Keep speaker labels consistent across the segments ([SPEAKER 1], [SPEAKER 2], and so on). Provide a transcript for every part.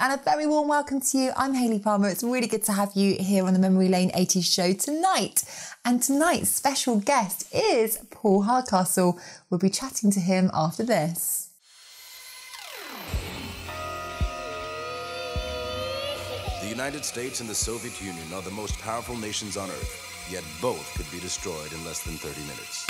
[SPEAKER 1] And a very warm welcome to you. I'm Hayley Palmer. It's really good to have you here on the Memory Lane 80s show tonight. And tonight's special guest is Paul Hardcastle. We'll be chatting to him after this.
[SPEAKER 2] The United States and the Soviet Union are the most powerful nations on Earth, yet both could be destroyed in less than 30 minutes.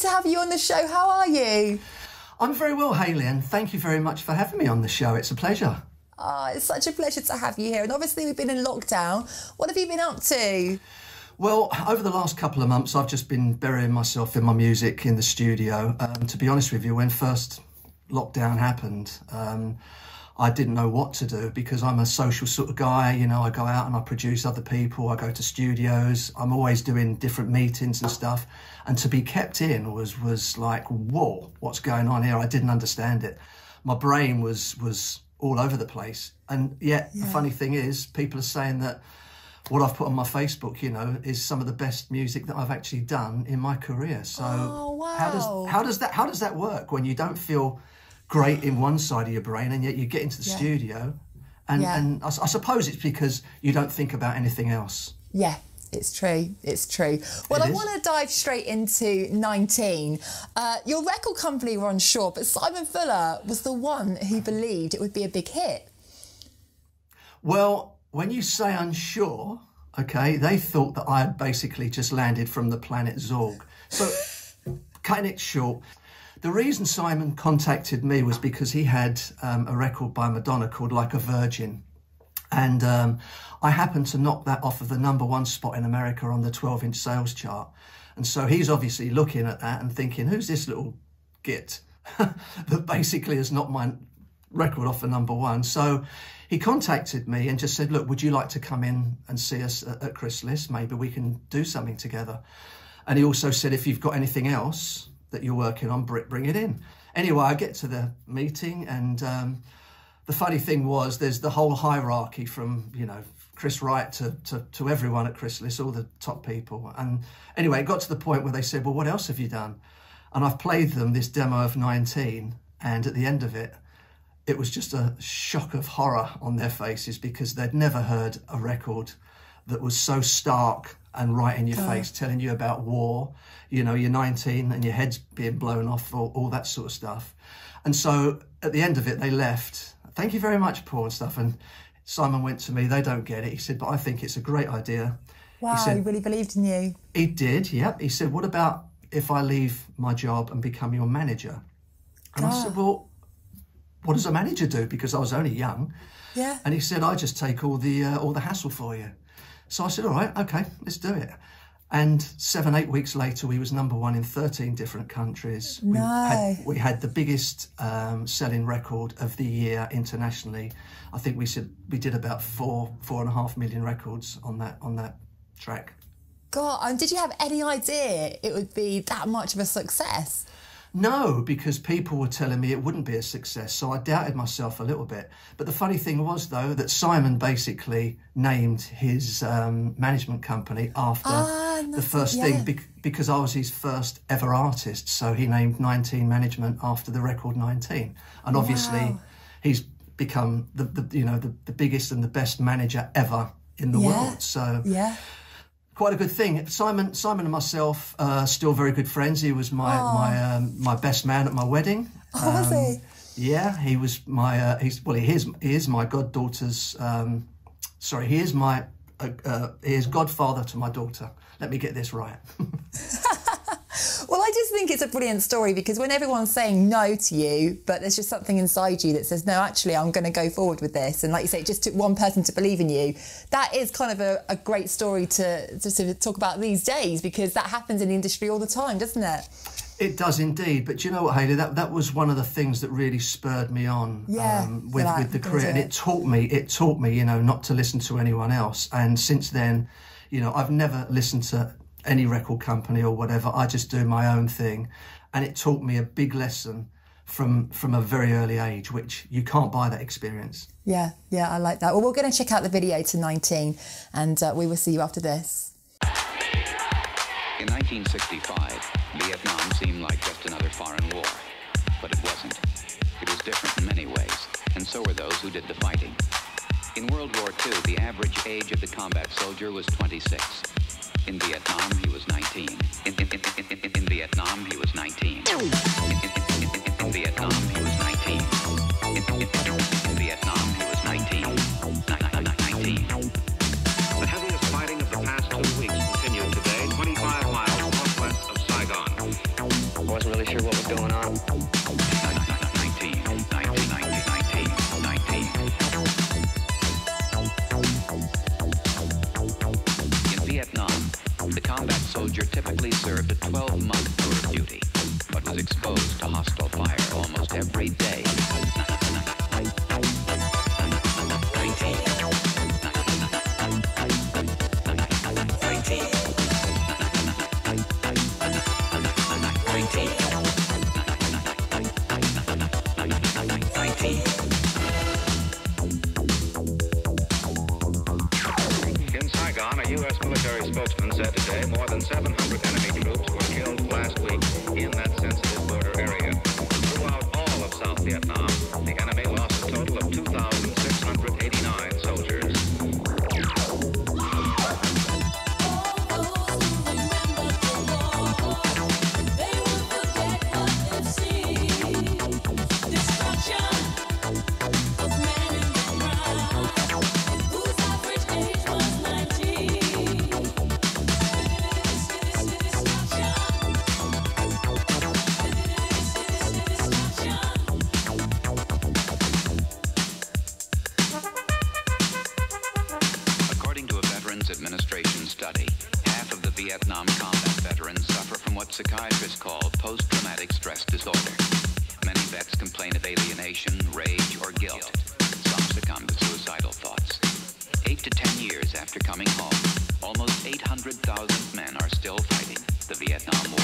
[SPEAKER 1] To have you on the show. How are you?
[SPEAKER 3] I'm very well, Hayley, and thank you very much for having me on the show. It's a pleasure.
[SPEAKER 1] Oh, it's such a pleasure to have you here. And obviously we've been in lockdown. What have you been up to?
[SPEAKER 3] Well, over the last couple of months, I've just been burying myself in my music in the studio. To be honest with you, when first lockdown happened, I didn't know what to do because I'm a social sort of guy. You know, I go out and I produce other people. I go to studios. I'm always doing different meetings and stuff. And to be kept in was like, whoa, what's going on here? I didn't understand it. My brain was all over the place. And yet the funny thing is, people are saying that what I've put on my Facebook, you know, is some of the best music that I've actually done in my career. So how does that work when you don't feel great in one side of your brain and yet you get into the studio and I suppose it's because you don't think about anything else. Yeah,
[SPEAKER 1] it's true. It's true. Well, I want to dive straight into 19. Your record company were unsure, but Simon Fuller was the one who believed it would be a big hit.
[SPEAKER 3] Well, when you say unsure, okay, they thought that I had basically just landed from the planet Zorg. So, cutting it short, the reason Simon contacted me was because he had a record by Madonna called Like a Virgin. And I happened to knock that off of the #1 spot in America on the 12-inch sales chart. And so he's obviously looking at that and thinking, who's this little git that basically has knocked my record off the #1? So he contacted me and just said, look, would you like to come in and see us at Chrysalis? Maybe we can do something together. And he also said, if you've got anything else that you're working on, bring it in. Anyway, I get to the meeting and the funny thing was there's the whole hierarchy from, you know, Chris Wright to everyone at Chrysalis, all the top people. And anyway, it got to the point where they said, well, what else have you done? And I've played them this demo of 19, and at the end of it, it was just a shock of horror on their faces because they'd never heard a record that was so stark and right in your face, telling you about war. You know, you're 19 and your head's being blown off, all that sort of stuff. And so at the end of it, they left. Thank you very much, Paul, and stuff. And Simon went to me, they don't get it. He said, but I think it's a great idea.
[SPEAKER 1] Wow, he really believed in you.
[SPEAKER 3] He did, yep. He said, what about if I leave my job and become your manager? And I said, well, what does a manager do? Because I was only young.
[SPEAKER 1] Yeah.
[SPEAKER 3] And he said, I just take all the hassle for you. So I said, all right, okay, let's do it. And 7-8 weeks later, we was #1 in 13 different countries.
[SPEAKER 1] No.
[SPEAKER 3] We had the biggest selling record of the year internationally. I think we did about 4.5 million records on that track.
[SPEAKER 1] God, and did you have any idea it would be that much of a success?
[SPEAKER 3] No, because people were telling me it wouldn't be a success, so I doubted myself a little bit. But the funny thing was, though, that Simon basically named his management company after the first thing, because I was his first ever artist. So he named 19 Management after the record 19, and obviously he's become the biggest and the best manager ever in the world. So quite a good thing. Simon and myself are still very good friends. He was my best man at my wedding.
[SPEAKER 1] Oh, was he?
[SPEAKER 3] Yeah, he was my. He is my goddaughter's. He is godfather to my daughter. Let me get this right.
[SPEAKER 1] Well, I just think it's a brilliant story, because when everyone's saying no to you, but there's just something inside you that says, no, actually, I'm going to go forward with this. And like you say, it just took one person to believe in you. That is kind of a great story to talk about these days, because that happens in the industry all the time, doesn't it?
[SPEAKER 3] It does indeed. But do you know what, Hayley? That was one of the things that really spurred me on with the career. And it taught me, not to listen to anyone else. And since then, I've never listened to any record company or whatever. I just do my own thing, and it taught me a big lesson from a very early age, which you can't buy that experience. Yeah,
[SPEAKER 1] I like that. Well, we're going to check out the video to 19, and we will see you after this.
[SPEAKER 4] In 1965, Vietnam seemed like just another foreign war, but it wasn't. It was different in many ways, and so were those who did the fighting. In World War II, the average age of the combat soldier was 26. In Vietnam, he was 19. In Vietnam, he was 19. In Vietnam, he was 19. In Vietnam, he was 19. 19.
[SPEAKER 5] The heaviest fighting of the past 2 weeks continued today, 25 miles northwest of Saigon.
[SPEAKER 6] I wasn't really sure what was going on.
[SPEAKER 4] 19. In Vietnam, the combat soldier typically served a 12-month tour of duty, but was exposed to hostile fire almost every day. 19.
[SPEAKER 5] In Saigon, a U.S. military spokesman said today more than 700 enemy troops were killed last week in that sensitive border area. Throughout all of South Vietnam, the enemy lost a total of 2,689 soldiers.
[SPEAKER 4] Administration study, half of the Vietnam combat veterans suffer from what psychiatrists call post-traumatic stress disorder. Many vets complain of alienation, rage, or guilt. Some succumb to suicidal thoughts. 8 to 10 years after coming home, almost 800,000 men are still fighting the Vietnam War.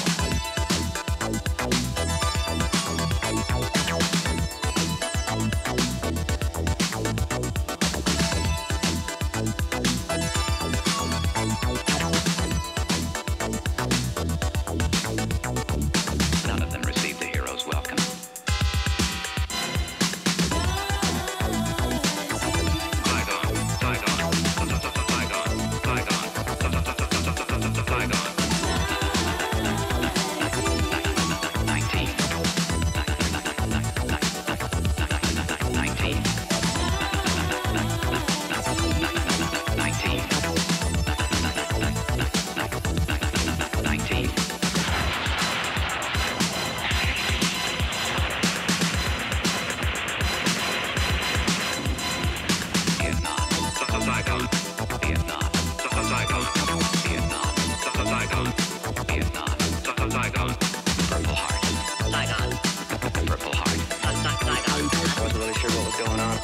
[SPEAKER 6] really sure what was going on.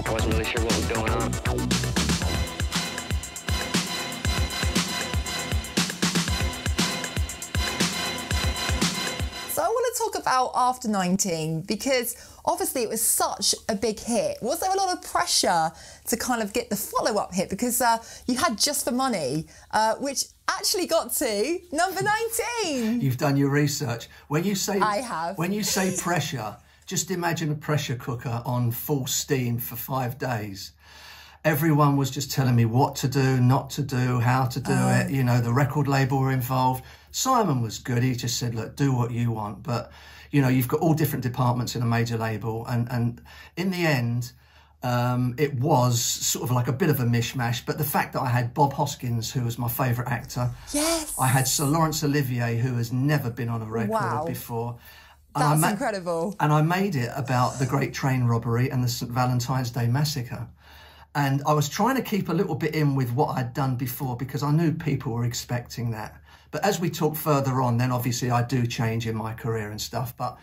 [SPEAKER 6] I wasn't really sure what was going on.
[SPEAKER 1] So I want to talk about After 19 because obviously it was such a big hit. Was there a lot of pressure to kind of get the follow-up hit? Because you had Just for Money, which actually got to number 19.
[SPEAKER 3] You've done your research. When you say
[SPEAKER 1] I have.
[SPEAKER 3] When you say pressure, just imagine a pressure cooker on full steam for 5 days. Everyone was just telling me what to do, not to do, how to do it. You know, the record label were involved. Simon was good. He just said, look, do what you want. But, you know, you've got all different departments in a major label. And in the end, it was sort of like a bit of a mishmash. But the fact that I had Bob Hoskins, who was my favourite actor.
[SPEAKER 1] Yes.
[SPEAKER 3] I had Sir Laurence Olivier, who has never been on a record before.
[SPEAKER 1] That's incredible.
[SPEAKER 3] And I made it about the Great Train Robbery and the St. Valentine's Day Massacre. And I was trying to keep a little bit in with what I'd done before because I knew people were expecting that. But as we talk further on, then obviously I do change in my career and stuff. But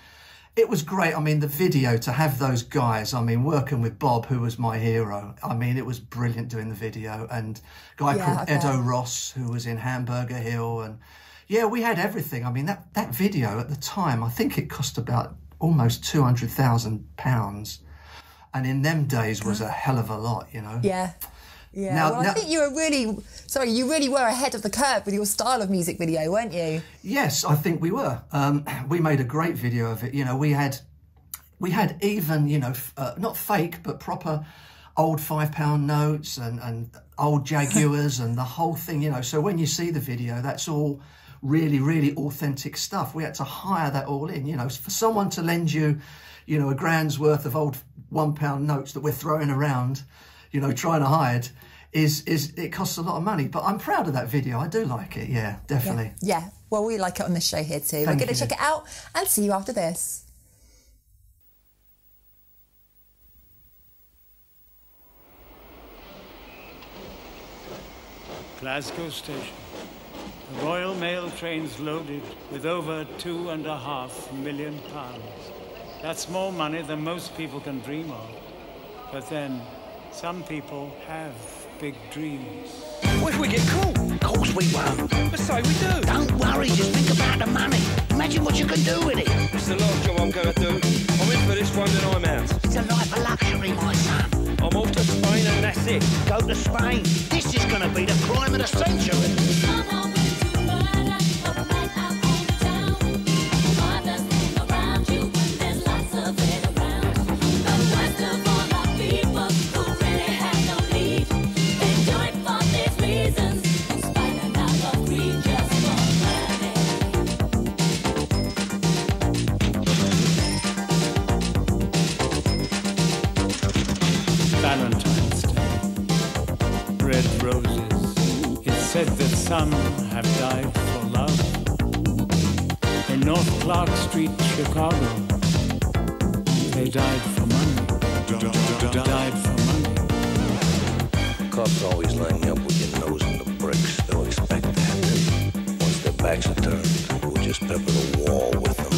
[SPEAKER 3] it was great. I mean, the video, to have those guys, I mean, working with Bob, who was my hero. I mean, it was brilliant doing the video. And a guy called Edo Ross, who was in Hamburger Hill. And yeah, we had everything. I mean, that video at the time, I think it cost about almost £200,000. And in them days was a hell of a lot, you know.
[SPEAKER 1] Yeah. Yeah, I think you were you really were ahead of the curve with your style of music video, weren't you?
[SPEAKER 3] Yes, I think we were. We made a great video of it. You know, we had even, you know, not fake, but proper old £5 notes and old Jaguars and the whole thing, you know. So when you see the video, that's all really, really authentic stuff. We had to hire that all in, you know. For someone to lend you, you know, £1,000's worth of old £1 notes that we're throwing around, you know, trying to hide, it costs a lot of money. But I'm proud of that video. I do like it. Yeah, definitely.
[SPEAKER 1] Yeah. Well, we like it on this show here too. We're going to check it out and see you after this.
[SPEAKER 7] Glasgow Station. The Royal Mail train's loaded with over £2.5 million. That's more money than most people can dream of. But then, some people have big dreams.
[SPEAKER 8] What if we get caught? Of course we won't.
[SPEAKER 7] But so we do.
[SPEAKER 8] Don't worry, just think about the money. Imagine what you can do with it.
[SPEAKER 9] It's the last job I'm going to do. I'm in for this one, then I'm out.
[SPEAKER 8] It's a life of luxury, my son.
[SPEAKER 9] I'm off to Spain and that's it.
[SPEAKER 8] Go to Spain. This is going to be the crime of the century.
[SPEAKER 7] Valentine's Day. Red roses. It's said that some have died for love. In North Clark Street, Chicago, they died for money. Died for money.
[SPEAKER 2] Cops always line you up with your nose in the bricks. They'll expect that. Once their backs are turned, we'll just pepper the wall with them.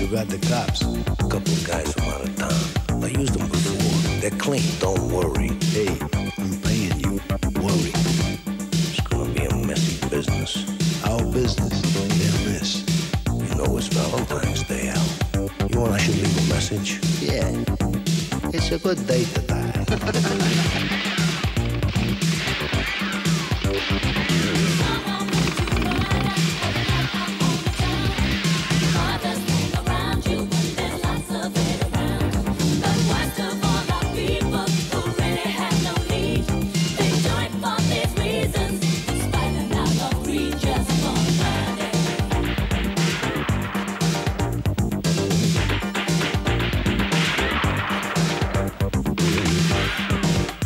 [SPEAKER 2] You got the cops? A couple of guys from out of town. I used them before. They're clean, don't worry.
[SPEAKER 10] Hey, I'm paying you. Worry.
[SPEAKER 2] It's gonna be a messy business.
[SPEAKER 10] Our business, their mess.
[SPEAKER 2] You know it's Valentine's Day, Al. You want I should leave a message?
[SPEAKER 10] Yeah, it's a good day to die.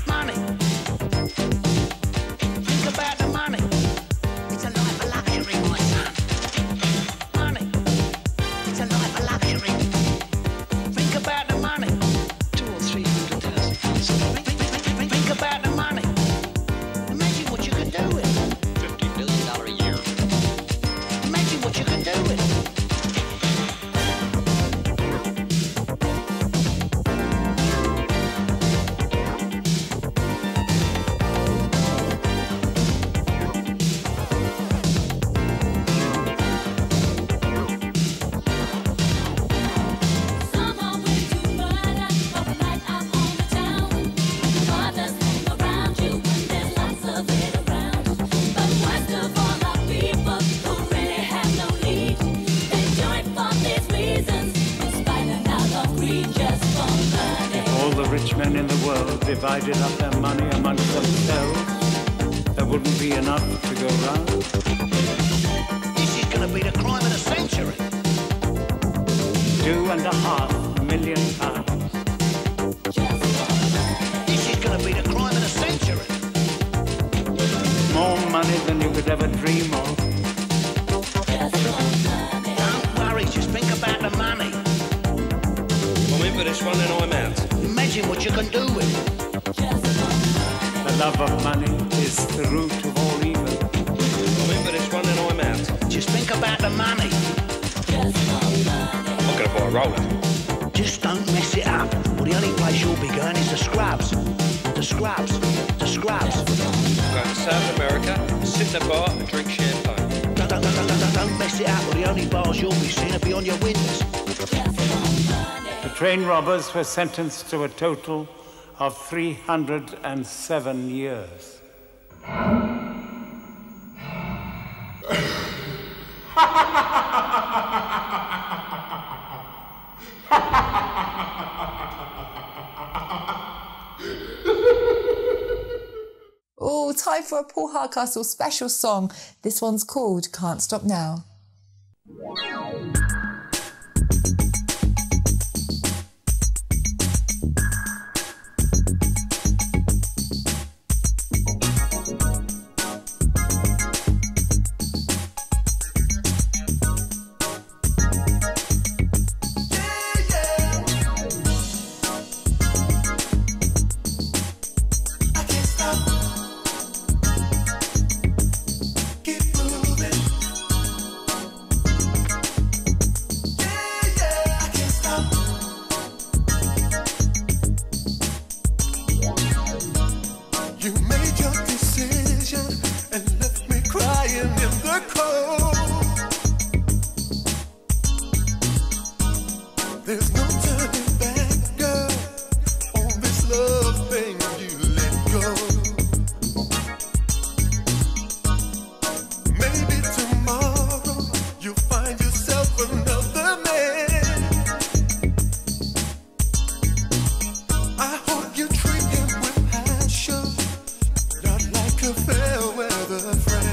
[SPEAKER 8] Money. Think about the money.
[SPEAKER 7] rich men in the world divided up their money amongst themselves, there wouldn't be enough to go round.
[SPEAKER 8] This is going to be the crime of the century.
[SPEAKER 7] £2.5 million.
[SPEAKER 8] This is going to be the crime of the century.
[SPEAKER 7] More money than you could ever dream of.
[SPEAKER 8] Don't worry, just think about the money.
[SPEAKER 9] I'm in for this one and I'm out.
[SPEAKER 8] Imagine what you can do with it.
[SPEAKER 7] The love of money is the root of all evil.
[SPEAKER 9] I'm in for this one and I'm out.
[SPEAKER 8] Just think about the money.
[SPEAKER 9] I'm not going to buy a roller.
[SPEAKER 8] Just don't mess it up. Well, the only place you'll be going is the Scrubs. The Scrubs. The Scrubs.
[SPEAKER 9] Go to South America, sit in a bar and drink champagne.
[SPEAKER 8] Don't mess it up. Well, the only bars you'll be seeing will be on your windows.
[SPEAKER 7] The train robbers were sentenced to a total of 307 years.
[SPEAKER 1] Oh, time for a Paul Hardcastle special song. This one's called Can't Stop Now.
[SPEAKER 11] There's no turning back, girl. On this love thing you let go. Maybe tomorrow you'll find yourself another man. I hope you treat him with passion, not like a fair weather friend.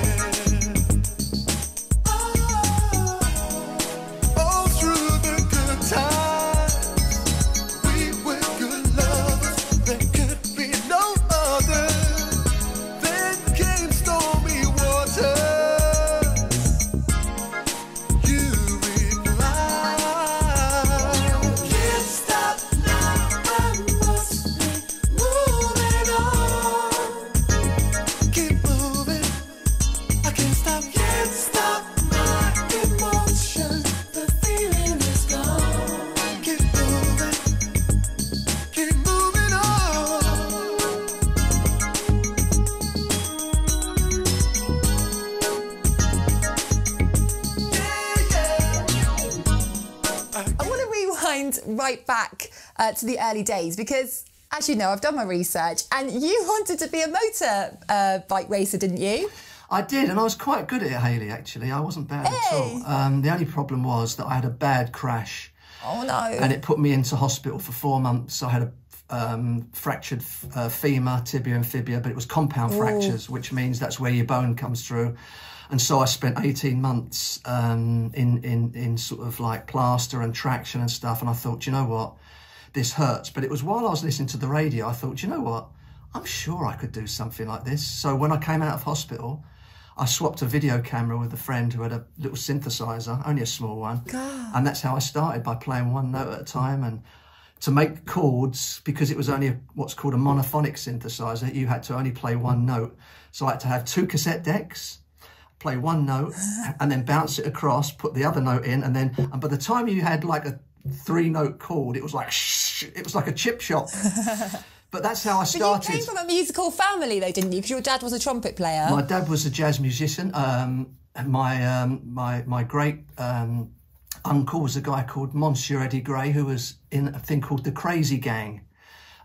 [SPEAKER 1] Right back to the early days, because as you know, I've done my research and you wanted to be a motor bike racer, didn't you?
[SPEAKER 3] I did, and I was quite good at it, Hayley, actually. I wasn't bad at all. The only problem was that I had a bad crash.
[SPEAKER 1] Oh, no.
[SPEAKER 3] And it put me into hospital for 4 months. I had a fractured femur, tibia and fibula, but it was compound fractures, which means that's where your bone comes through. And so I spent 18 months in sort of like plaster and traction and stuff. And I thought, you know what, this hurts. But it was while I was listening to the radio, I thought, you know what, I'm sure I could do something like this. So when I came out of hospital, I swapped a video camera with a friend who had a little synthesizer, only a small one.
[SPEAKER 1] God.
[SPEAKER 3] And that's how I started, by playing one note at a time. And to make chords, because it was only what's called a monophonic synthesizer, you had to only play one note. So I had to have 2 cassette decks, play one note and then bounce it across, put the other note in, and by the time you had like a 3-note chord, it was like a chip shop. But that's how I started.
[SPEAKER 1] But you came from a musical family though, didn't you? Because your dad was a trumpet player.
[SPEAKER 3] My dad was a jazz musician. My great uncle was a guy called Monsieur Eddie Gray, who was in a thing called the Crazy Gang.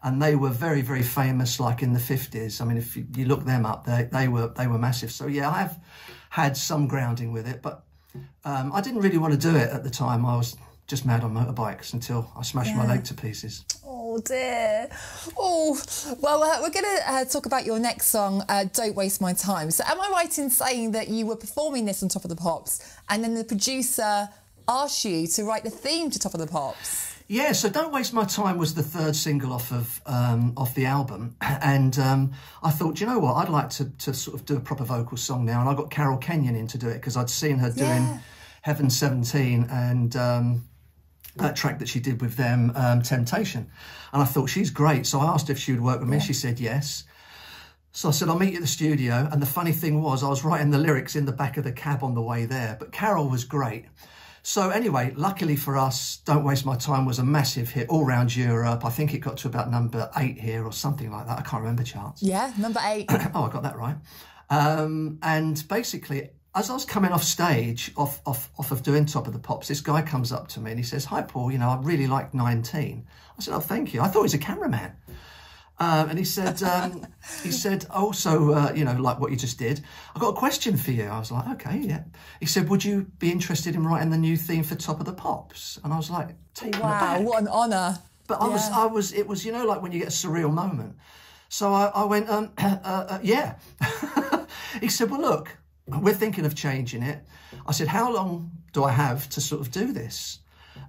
[SPEAKER 3] And they were very, very famous, like in the 50s. I mean, if you look them up, they were massive. So yeah, I have had some grounding with it, but I didn't really want to do it at the time. I was just mad on motorbikes until I smashed my leg to pieces.
[SPEAKER 1] Oh, Oh dear. Oh, well, we're going to talk about your next song, Don't Waste My Time. So am I right in saying that you were performing this on Top of the Pops and then the producer asked you to write the theme to Top of the Pops?
[SPEAKER 3] Yeah, so Don't Waste My Time was the third single off the album. And I thought, you know what, I'd like to sort of do a proper vocal song now. And I got Carol Kenyon in to do it because I'd seen her doing Heaven 17 and that track that she did with them, Temptation. And I thought, she's great. So I asked if she would work with me. She said yes. So I said, I'll meet you at the studio. And the funny thing was, I was writing the lyrics in the back of the cab on the way there. But Carol was great. So anyway, luckily for us, Don't Waste My Time was a massive hit all around Europe. I think it got to about number 8 here or something like that. I can't remember charts.
[SPEAKER 1] Yeah, number 8.
[SPEAKER 3] Oh, I got that right. And basically, as I was coming off stage, off of doing Top of the Pops, this guy comes up to me and he says, "Hi, Paul, you know, I really like 19. I said, "Oh, thank you." I thought he was a cameraman. And he said, "Also, you know, like what you just did, I've got a question for you." I was like, "Okay, yeah." He said, "Would you be interested in writing the new theme for Top of the Pops?" And I was like, taken aback.
[SPEAKER 1] What an honour.
[SPEAKER 3] But it was, you know, like when you get a surreal moment. So I went, yeah. He said, "Well, look, we're thinking of changing it." I said, "How long do I have to sort of do this?"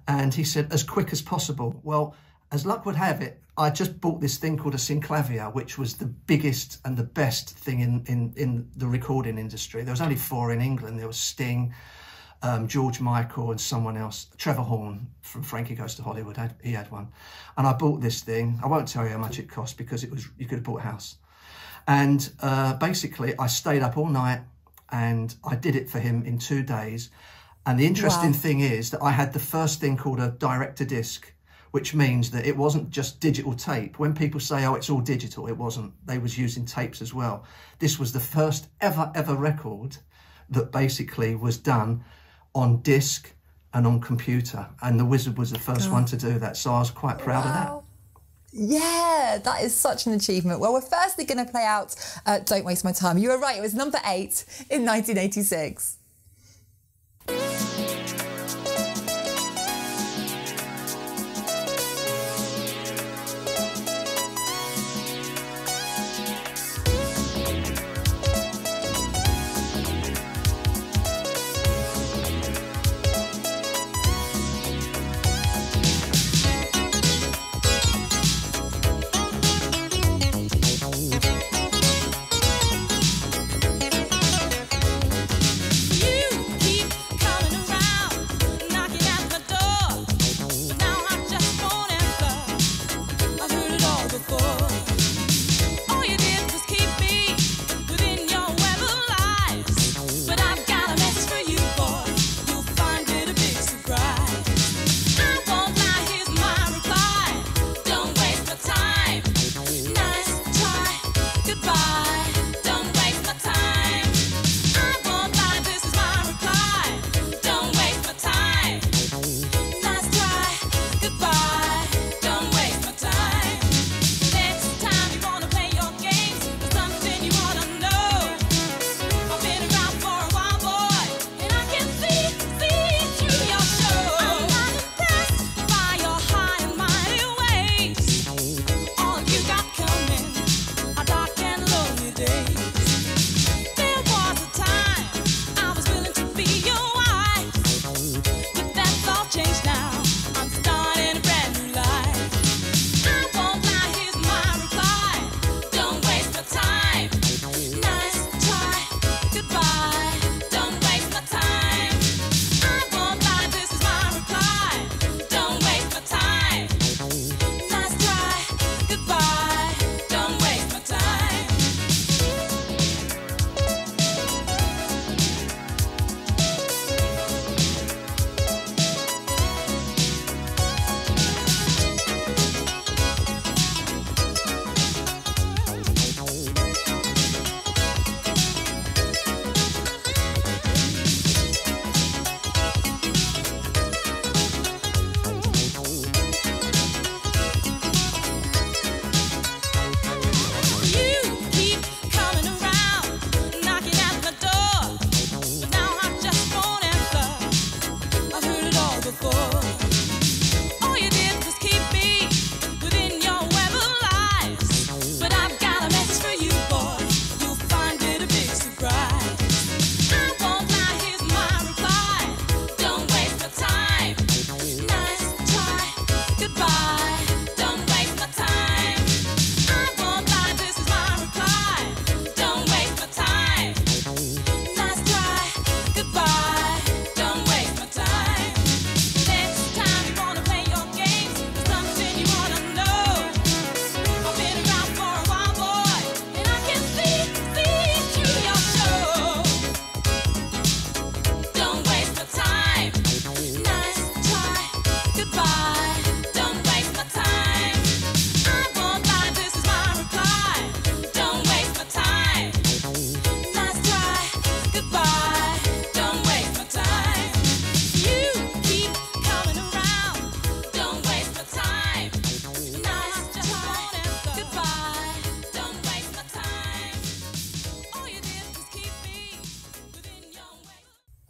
[SPEAKER 3] And he said, "As quick as possible." Well, as luck would have it, I just bought this thing called a synclavier, which was the biggest and the best thing in the recording industry. There was only 4 in England. There was Sting, George Michael and someone else. Trevor Horn from Frankie Goes to Hollywood, he had one. And I bought this thing. I won't tell you how much it cost because you could have bought a house. And basically, I stayed up all night and I did it for him in 2 days. And the interesting thing is that I had the first thing called a direct-to-disc, which means that it wasn't just digital tape. When people say, "Oh, it's all digital," it wasn't. They was using tapes as well. This was the first ever record that basically was done on disc and on computer. And The Wizard was the first one to do that. So I was quite proud of that.
[SPEAKER 1] Yeah, that is such an achievement. Well, we're firstly going to play out Don't Waste My Time. You were right, it was number 8 in 1986.
[SPEAKER 11] You keep coming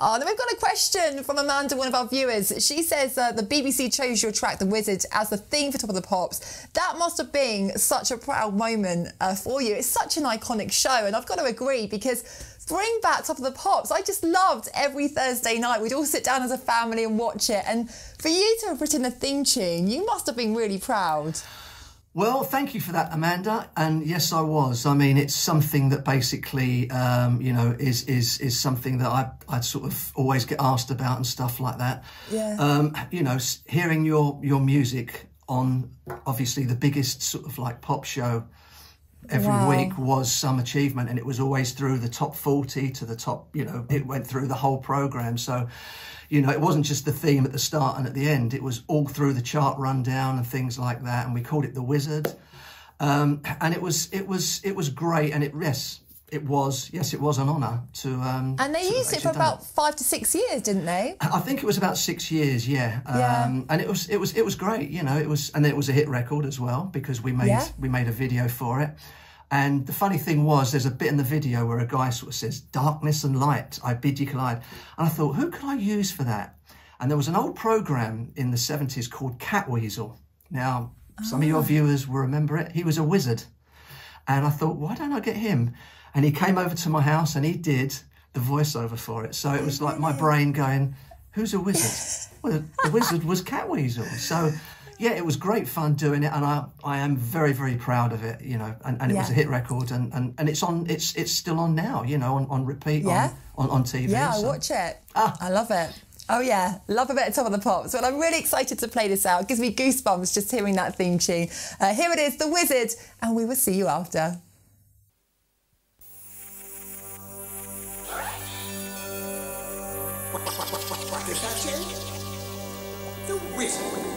[SPEAKER 1] Oh, then we've got a question from Amanda, one of our viewers. She says the BBC chose your track, The Wizard, as the theme for Top of the Pops. That must have been such a proud moment for you. It's such an iconic show, and I've got to agree, because bring back Top of the Pops. I just loved every Thursday night. We'd all sit down as a family and watch it. And for you to have written the theme tune, you must have been really proud.
[SPEAKER 3] Well, thank you for that, Amanda. And yes, I was. I mean, it's something that basically, you know, is something that I'd sort of always get asked about and stuff like that.
[SPEAKER 1] Yeah.
[SPEAKER 3] You know, hearing your music on obviously the biggest sort of like pop show every week was some achievement, and it was always through the top 40 to the top, you know, it went through the whole programme. So, you know, it wasn't just the theme at the start and at the end, it was all through the chart rundown and things like that, and we called it The Wizard. And it was great, and it was an honour to
[SPEAKER 1] and they used it for about 5 to 6 years, didn't they?
[SPEAKER 3] I think it was about 6 years, yeah. And it was great, you know. It was a hit record as well, because we made a video for it. And the funny thing was, there's a bit in the video where a guy sort of says, "Darkness and light, I bid you collide." And I thought, who could I use for that? And there was an old programme in the 70s called Catweasel. Now, some of your viewers will remember it. He was a wizard. And I thought, why don't I get him? And he came over to my house and he did the voiceover for it. So it was like my brain going, who's a wizard? Well, the wizard was Catweasel. So, yeah, it was great fun doing it, and I am very, very proud of it, you know, and it was a hit record, and it's still on now, you know, on repeat on TV.
[SPEAKER 1] Yeah, I watch it. I love it. Oh yeah, love a bit of Top of the Pops. Well, I'm really excited to play this out. It gives me goosebumps just hearing that theme tune. Here it is, The Wizard, and we will see you after.
[SPEAKER 11] What does that say? The Wizard.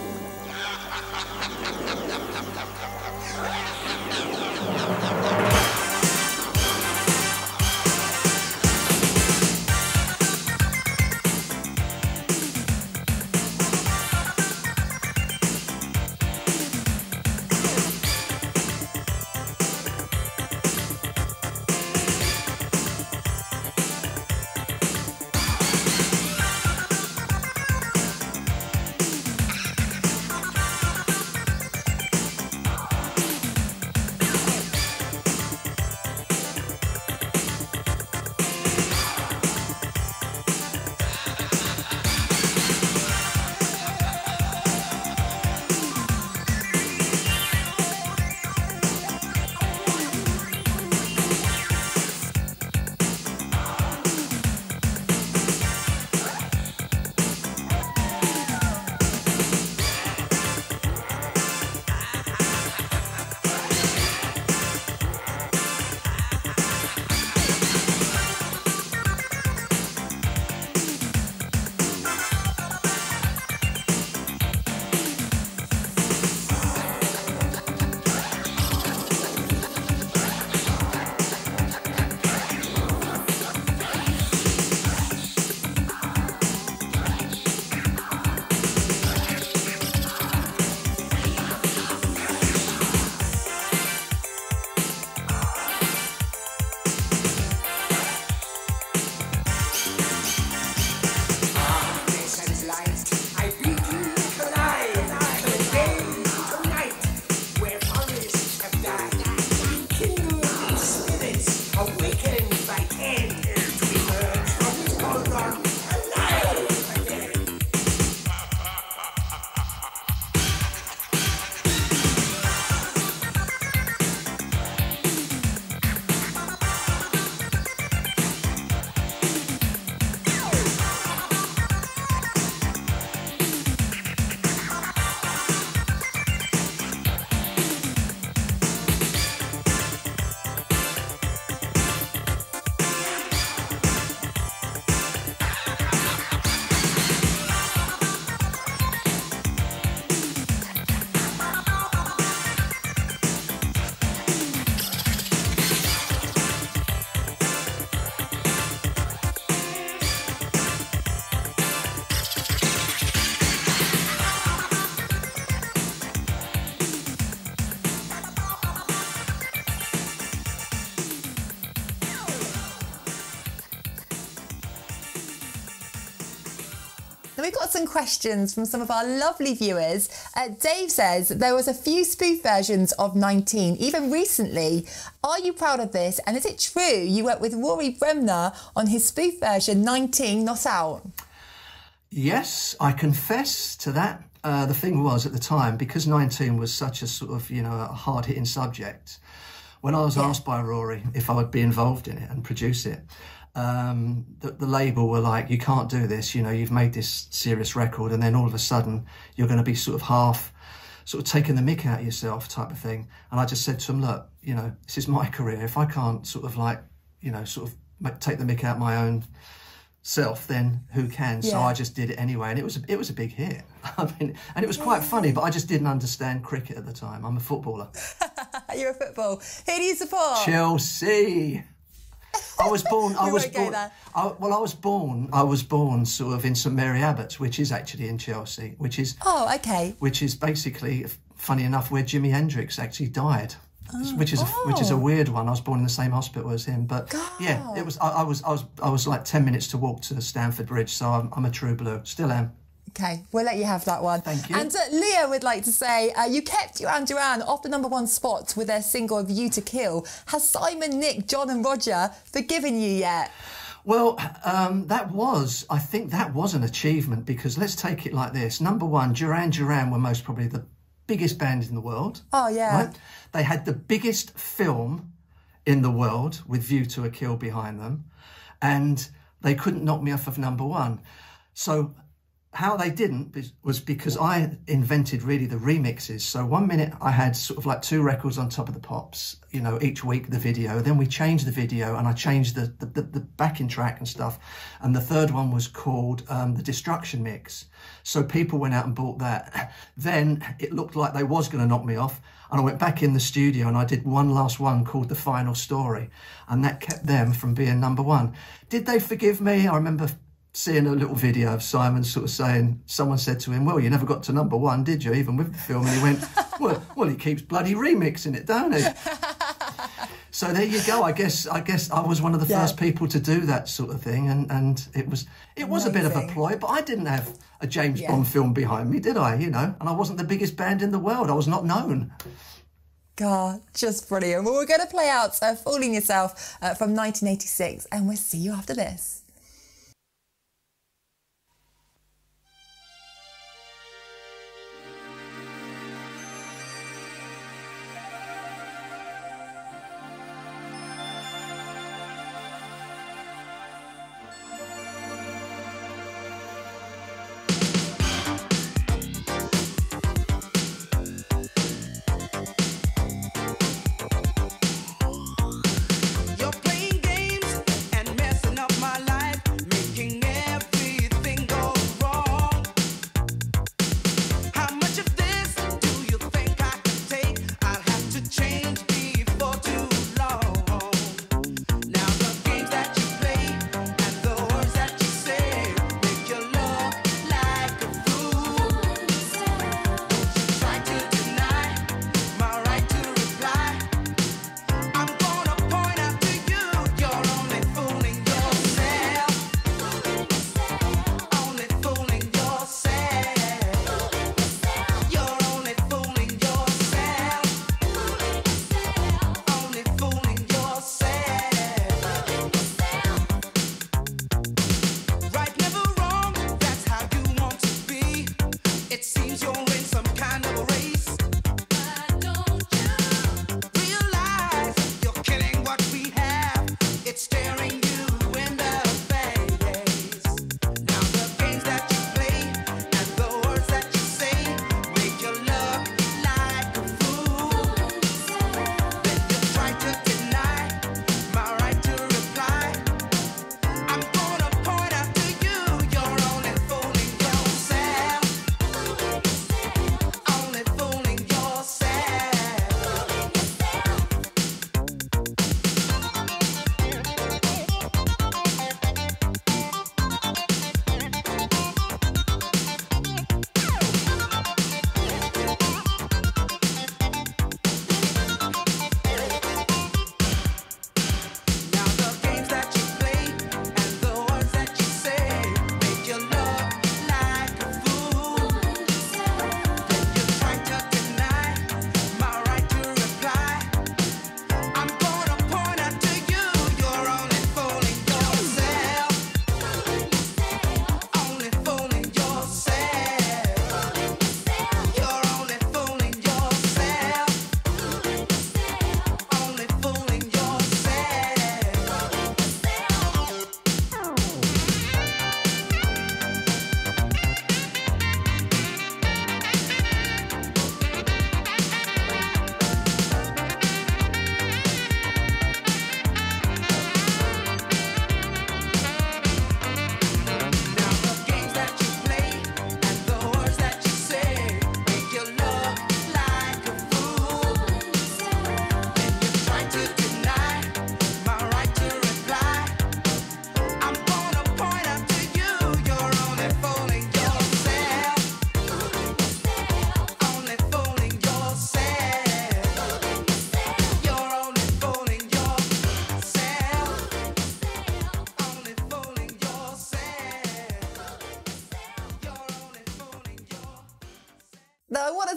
[SPEAKER 1] we've got some questions from some of our lovely viewers. Dave says, there was a few spoof versions of 19, even recently. Are you proud of this? And is it true you worked with Rory Bremner on his spoof version 19 Not Out?
[SPEAKER 3] Yes, I confess to that. The thing was, at the time, because 19 was such a sort of, a hard-hitting subject, when I was asked by Rory if I would be involved in it and produce it, the label were like, you can't do this, you've made this serious record, and then all of a sudden you're going to be sort of taking the mick out of yourself type of thing. And I just said to him, look, this is my career. If I can't take the mick out my own self, then who can? So I just did it anyway, and it was a big hit. I mean, and it was quite funny, but I just didn't understand cricket at the time. I'm a footballer.
[SPEAKER 1] You're a football. Who do you support?
[SPEAKER 3] Chelsea. I was born sort of in St Mary Abbots, which is actually in Chelsea, which is basically, funny enough, where Jimi Hendrix actually died. Which is a weird one. I was born in the same hospital as him, but yeah, it was. I was like 10 minutes to walk to Stamford Bridge, so I'm a true blue. Still am.
[SPEAKER 1] Okay, we'll let you have that one.
[SPEAKER 3] Thank you.
[SPEAKER 1] And Leah would like to say, you kept Duran Duran off the #1 spot with their single "View to Kill." Has Simon, Nick, John, and Roger forgiven you yet?
[SPEAKER 3] Well, I think that was an achievement, because let's take it like this: #1, Duran Duran were most probably the biggest band in the world.
[SPEAKER 1] Oh, yeah.
[SPEAKER 3] Right? They had the biggest film in the world with View to a Kill behind them, and they couldn't knock me off of #1. So how they didn't was because I invented really the remixes. So one minute I had sort of like 2 records on Top of the Pops, each week the video. Then we changed the video and I changed the backing track and stuff. And the third one was called the Destruction Mix. So people went out and bought that. Then it looked like they was going to knock me off. And I went back in the studio and I did one last one called The Final Story. And that kept them from being '1. Did they forgive me? I remember seeing a little video of Simon sort of saying, someone said to him, well, you never got to #1, did you, even with the film? And he went, well, he keeps bloody remixing it, don't he? So there you go. I guess I was one of the first people to do that sort of thing, and it was a bit of a ploy, but I didn't have a James Bond film behind me, did I? And I wasn't the biggest band in the world. I was not known.
[SPEAKER 1] God, just brilliant. Well, we're going to play out Fooling Yourself from 1986, and we'll see you after this.
[SPEAKER 11] You're playing games and messing up my life.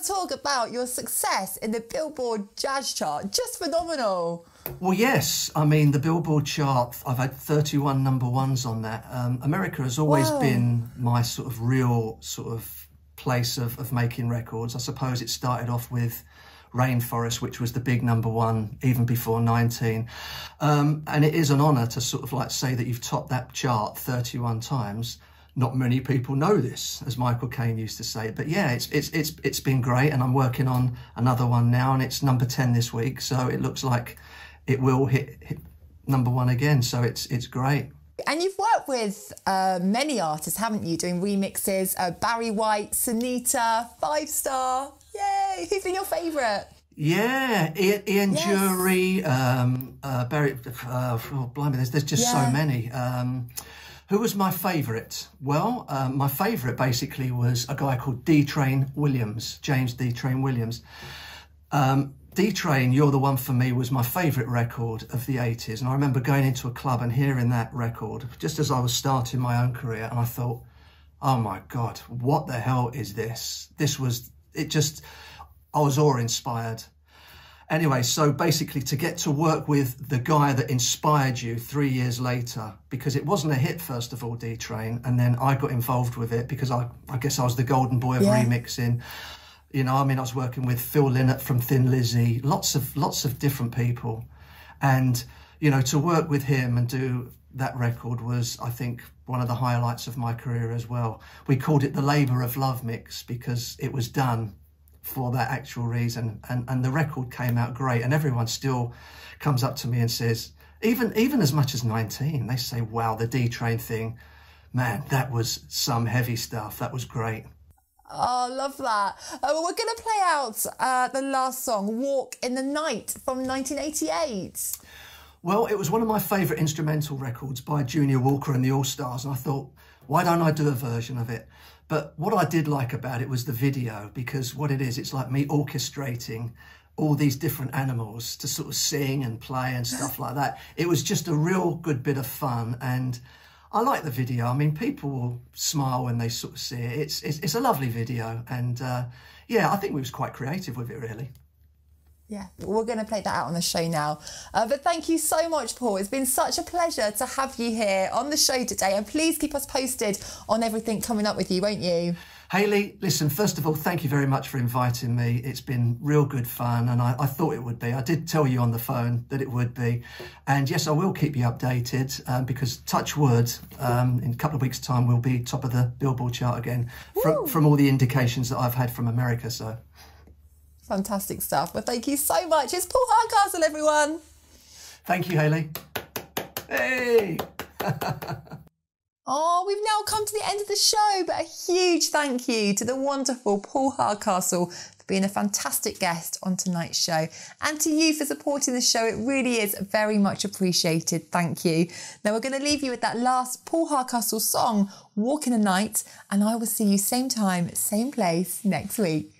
[SPEAKER 1] talk about your success in the Billboard Jazz Chart. Just phenomenal.
[SPEAKER 3] Well, yes. I mean, the Billboard chart, I've had 31 number ones on that. America has always been my sort of real sort of place of making records. I suppose it started off with Rainforest, which was the big number one even before 19. And it is an honour to sort of like say that you've topped that chart 31 times. Not many people know this, as Michael Caine used to say. But yeah, it's been great, and I'm working on another one now, and it's number 10 this week. So it looks like it will hit number one again. So it's great.
[SPEAKER 1] And you've worked with many artists, haven't you? Doing remixes, Barry White, Sunita, 5 Star. Yay! Who's been your favourite?
[SPEAKER 3] Yeah, Ian Jury, Barry. Blimey, there's just so many. Who was my favourite? Well, my favourite basically was a guy called D-Train Williams, James D-Train Williams. D-Train, You're the One for Me was my favourite record of the 80s. And I remember going into a club and hearing that record just as I was starting my own career. And I thought, oh my God, what the hell is this? I was awe-inspired. Anyway, so basically to get to work with the guy that inspired you 3 years later, because it wasn't a hit, first of all, D-Train, and then I got involved with it because I guess I was the golden boy of remixing. You know, I mean, I was working with Phil Lynott from Thin Lizzy, lots of different people. And, you know, to work with him and do that record was, I think, one of the highlights of my career as well. We called it the Labour of Love mix because it was done for that actual reason. And the record came out great. And everyone still comes up to me and says, even as much as 19, they say, wow, the D-Train thing, man, that was some heavy stuff. That was great.
[SPEAKER 1] Oh, love that. We're going to play out the last song, Walk in the Night, from 1988.
[SPEAKER 3] Well, it was one of my favourite instrumental records by Junior Walker and the All-Stars, and I thought, why don't I do a version of it? But what I did like about it was the video, because what it is, it's like me orchestrating all these different animals to sort of sing and play and stuff like that. It was just a real good bit of fun, and I like the video. I mean, people will smile when they sort of see it. It's a lovely video, and yeah, I think we was quite creative with it, really.
[SPEAKER 1] Yeah, we're going to play that out on the show now. But thank you so much, Paul. It's been such a pleasure to have you here on the show today, and please keep us posted on everything coming up with you, won't you?
[SPEAKER 3] Hayley, listen, first of all, thank you very much for inviting me. It's been real good fun, and I thought it would be. I did tell you on the phone that it would be. And yes, I will keep you updated because, touch wood, in a couple of weeks' time, we'll be top of the Billboard chart again from all the indications that I've had from America. So
[SPEAKER 1] fantastic stuff. Well, thank you so much. It's Paul Hardcastle, everyone.
[SPEAKER 3] Thank you, Hayley. Hey!
[SPEAKER 1] Oh, we've now come to the end of the show, but a huge thank you to the wonderful Paul Hardcastle for being a fantastic guest on tonight's show, and to you for supporting the show. It really is very much appreciated. Thank you. Now we're going to leave you with that last Paul Hardcastle song, Walk in the Night, and I will see you same time, same place next week.